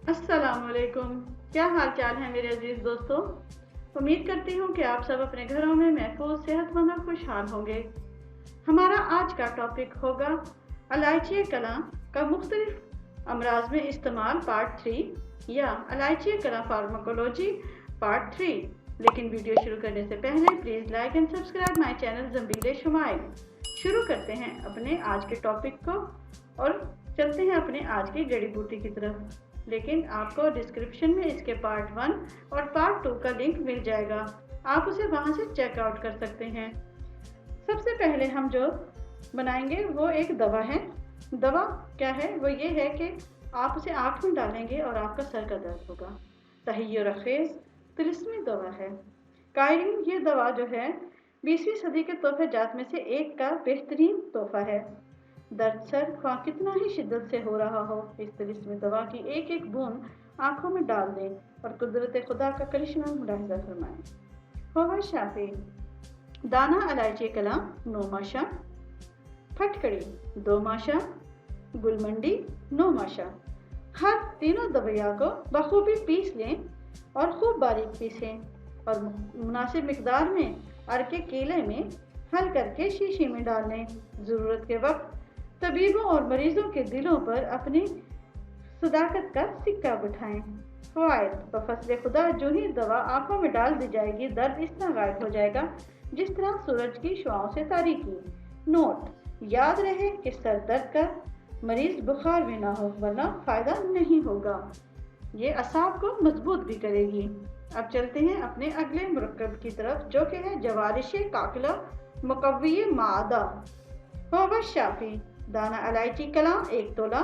अस्सलामुअलैकुम। क्या हाल चाल है मेरे अजीज दोस्तों। उम्मीद करती हूँ कि आप सब अपने घरों में महफूज, सेहतमंद और खुशहाल होंगे। हमारा आज का टॉपिक होगा इलायची कलां का मुख्तलिफ अमराज में इस्तेमाल पार्ट 3 या इलायची कलां फार्माकोलॉजी पार्ट 3। लेकिन वीडियो शुरू करने से पहले please like and subscribe my channel Zambeele Shumail. शुरू करते हैं अपने आज के टॉपिक को और चलते हैं अपने आज की जड़ी बूटी की तरफ। लेकिन आपको डिस्क्रिप्शन में इसके पार्ट 1 और पार्ट 2 का लिंक मिल जाएगा, आप उसे वहां से चेकआउट कर सकते हैं। सबसे पहले हम जो बनाएंगे वो एक दवा है। दवा क्या है? वो ये है कि आप उसे आँख में डालेंगे और आपका सर का दर्द होगा। तहय्युर खेज़ तिलिस्मी दवा है। कायरीन, ये दवा जो है 20वीं सदी के तोहफे जात में से एक का बेहतरीन तोहफा है। दर्द सर ख्वाह कितना ही शिद्दत से हो रहा हो, इस तिलिस्मी दवा की एक एक बूंद आंखों में डाल दें और कुदरत खुदा का करिश्मा मुलाहिजा फरमाएं। होगा शाफी, दाना इलायची कलां 9 माशा, फटकड़ी 2 माशा, गुलमंडी 9 माशा। हर तीनों दवाइयाँ को बखूबी पीस लें और खूब बारीक पीसें और मुनासिब मिकदार में अरके केले में हल करके शीशी में डाल लें। ज़रूरत के वक्त तबीबों और मरीजों के दिलों पर अपनी सदाकत का सिक्का बिठाएं। फ़वाइद, बफज़्ल खुदा जो ही दवा आंखों में डाल दी जाएगी, दर्द इस तरह गायब हो जाएगा जिस तरह सूरज की शुआओं से तारीकी। नोट, याद रहे कि सर दर्द का मरीज बुखार भी ना हो, वरना फ़ायदा नहीं होगा। ये असाब को मजबूत भी करेगी। अब चलते हैं अपने अगले मुरक्कब की तरफ, जो कि है जवारिश काकिला मुकव्वी मादा। होगा शाफी, दाना इलायची कलां 1 तोला,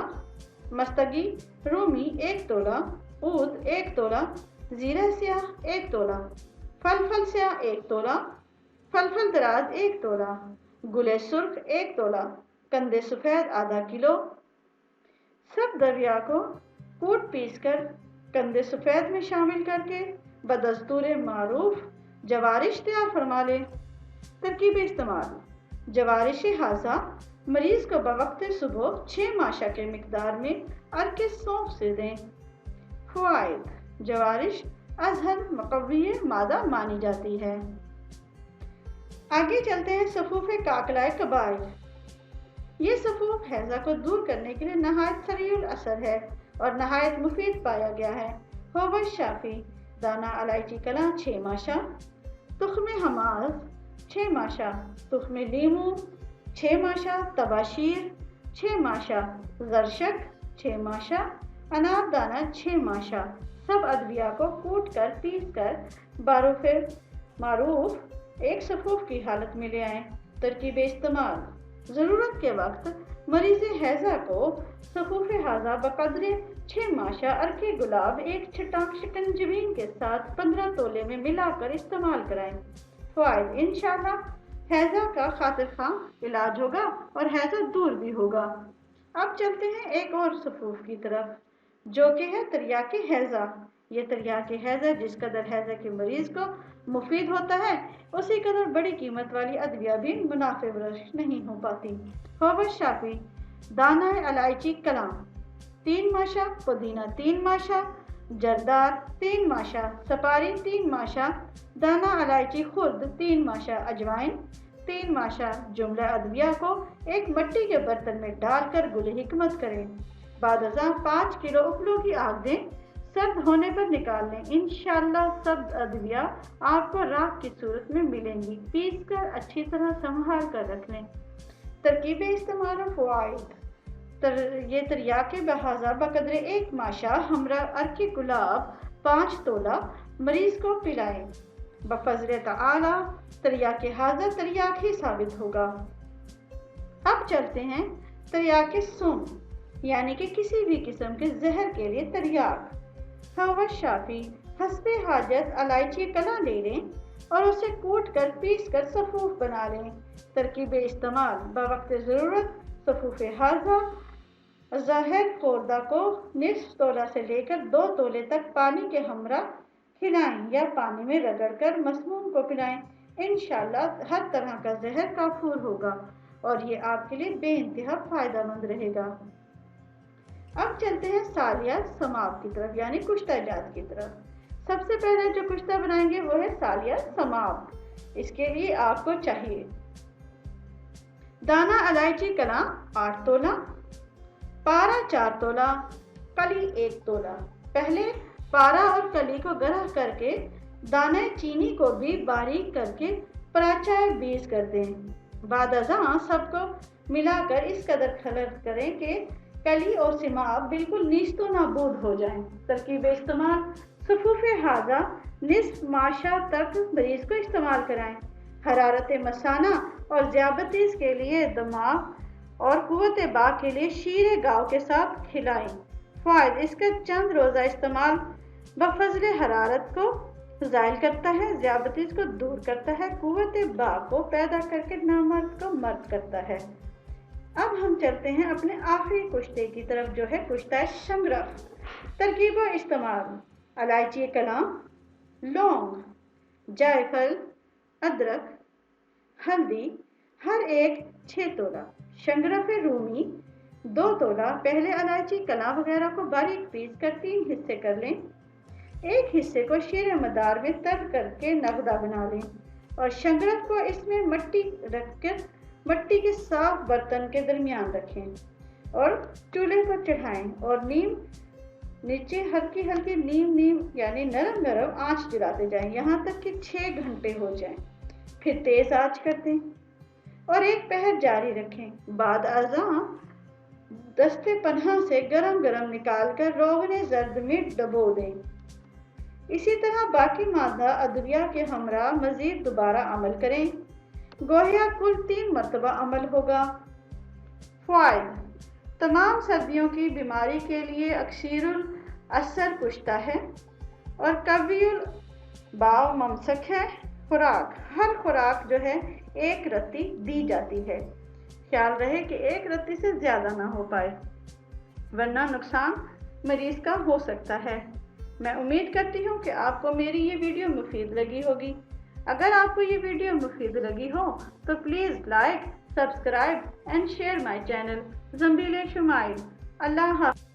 मस्तगी रूमी 1 तोला, ऊद 1 तोला, जीरा स्याह 1 तोला, फल स्याह 1 तोला, फल दराज 1 तोला, गुले सुर्ख 1 तोला, कंदे सफ़ेद आधा किलो। सब दरिया को कूट पीस कर कंदे सफ़ेद में शामिल करके बदस्तूर मारूफ जवारिश तैयार फरमा लें। तरकीब इस्तेमाल: जवारिश हाजा मरीज को बवक्त सुबह 6 माशा के मिकदार में अरके सौंफ से दें। फ़वाइद, जवारिश अजहर मुकव्वी मादा मानी जाती है। आगे चलते हैं सफूफ़े काकलाए कबाइल। ये सफूफ हैज़ा को दूर करने के लिए नहायत सरीउल असर है और नहायत मुफीद पाया गया है। होगा शाफी, दाना इलायची कलां 6 माशा, तुख्म हमाज 6 माशा, तुख्म लीमू 6 माशा, तबाशीर 6 माशा, जरशक 6 माशा, अनाब दाना 6 माशा। सब अदविया को कूट कर पीस कर बारूफ़े मारूफ एक सफूफ की हालत में ले आएँ। तरकीब इस्तेमाल: ज़रूरत के वक्त मरीज़ हैज़ा को सफूफ़ हाजा बकदरे 6 माशा अरके गुलाब एक छटाक शिकंजबीन के साथ 15 तोले में मिलाकर इस्तेमाल कराएं। फ़वाइद, इंशाअल्लाह हैज़ा का खातिर खां इलाज होगा और हैज़ा दूर भी होगा। अब चलते हैं एक और सफूफ की तरफ, जो कि है तरियाके हैज़ा। ये तरियाके हैज़ा जिस कदर हैज़ा के मरीज को मुफीद होता है, उसी कदर बड़ी कीमत वाली अदविया भी मुनाफे बख्श नहीं हो पाती। होगा शाफी, दाना इलायची कलां 3 माशा, पुदीना 3 माशा, जरदार 3 माशा, सपारी 3 माशा, दाना इलायची खुद 3 माशा, अजवाइन 3 माशा। जुमला अदविया को एक मिट्टी के बर्तन में डालकर गुल हिकमत करें। बाद अज़ां 5 किलो उपलों की आग दें, सर्द होने पर निकाल लें। इंशाअल्लाह सब अदविया आपको राख की सूरत में मिलेंगी। पीस कर अच्छी तरह संभाल कर रख लें। तरकीब इस्तेमाल फ़वाइद: ये तरियाके बहाजा बकदरे 1 माशा हमरा अरके गुलाब 5 तोला मरीज को पिलाएं। बफज़्ल तआला तरियाके हाजा तरियाक ही साबित होगा। अब चलते हैं तरियाके सुम, यानी कि किसी भी किस्म के जहर के लिए तरियाक। हवा शाफी, हस्बे हाजत इलायची कलां ले लें और उसे कूट कर पीस कर सफूफ बना लें। तरकीब इस्तेमाल: बवक्त ज़रूरत सफूफ हाजा ज़ाहिर खोरदा को निस्फ तोला से लेकर 2 तोले तक पानी के हमरा खिलाएं या पानी में रगड़कर मसमूम को पिलाएं। इंशाअल्लाह हर तरह का जहर काफूर होगा और ये आपके लिए बेइंतहा फ़ायदेमंद रहेगा। अब चलते हैं साल या समाप की तरफ, यानी कुश्ता जात की तरफ। सबसे पहले जो कुश्ता बनाएंगे वो है साल या समाप। इसके लिए आपको चाहिए दाना इलायची कलां 8 तोला, पारा 4 तोला, कली 1 तोला। पहले पारा और कली को गरह करके दाने चीनी को भी बारीक करके पराचाए 20 कर दें। बाद अज़ां सबको मिलाकर इस कदर खलत करें कि कली और सिमाब बिल्कुल नीस्तो नाबूद हो जाएं। तरकीब इस्तेमाल सफूफ़े हाजा निस्फ माशा तक मरीज़ को इस्तेमाल कराएं। हरारत मसाना और ज़ियाबतीस के लिए दमाग और कुव्वत बाक के लिए शीरे गाँव के साथ खिलाएं। फ़ायद इसका चंद रोज़ा इस्तेमाल बफज़ल हरारत को ज़ाइल करता है, ज़ियाबतीस को दूर करता है, कुव्वत बाक को पैदा करके नामर्द को मर्द करता है। अब हम चलते हैं अपने आखिरी कुश्ते की तरफ, जो है कुश्ता शंगरफ। तरकीब व इस्तेमाल इलायची कलां, लौंग, जायफल, अदरक, हल्दी हर एक 6 तोला, शंगरफ रूमी 2 तोला। पहले इलायची कलां वगैरह को बारीक पीस कर 3 हिस्से कर लें। एक हिस्से को शीरे मदार में तल करके नगदा बना लें और शंगरफ को इसमें मट्टी रखकर मट्टी के साफ बर्तन के दरमियान रखें और चूल्हे पर चढ़ाएं और नीचे हल्की हल्की नीम यानी नरम नरम आंच जलाते जाएं यहाँ तक कि 6 घंटे हो जाएं। फिर तेज आंच कर दें और एक पहर जारी रखें। बाद अज़ां दस्ते पन्हा से गरम गरम निकाल कर रोगने जर्द में डबो दें। इसी तरह बाकी मादा अदविया के हमरा मजीद दोबारा अमल करें। गोया कुल 3 मरतबा अमल होगा। फ़ायद तमाम सर्दियों की बीमारी के लिए अक्सीरुल असर कुश्ता है और कवियुल बाव ममसक है। खुराक हर खुराक जो है 1 रत्ती दी जाती है। ख्याल रहे कि 1 रत्ती से ज़्यादा ना हो पाए वरना नुकसान मरीज़ का हो सकता है। मैं उम्मीद करती हूँ कि आपको मेरी ये वीडियो मुफीद लगी होगी। अगर आपको ये वीडियो मुफीद लगी हो तो please like, subscribe and share my channel Zambeel Shumail. अल्लाह हाफ़िज़।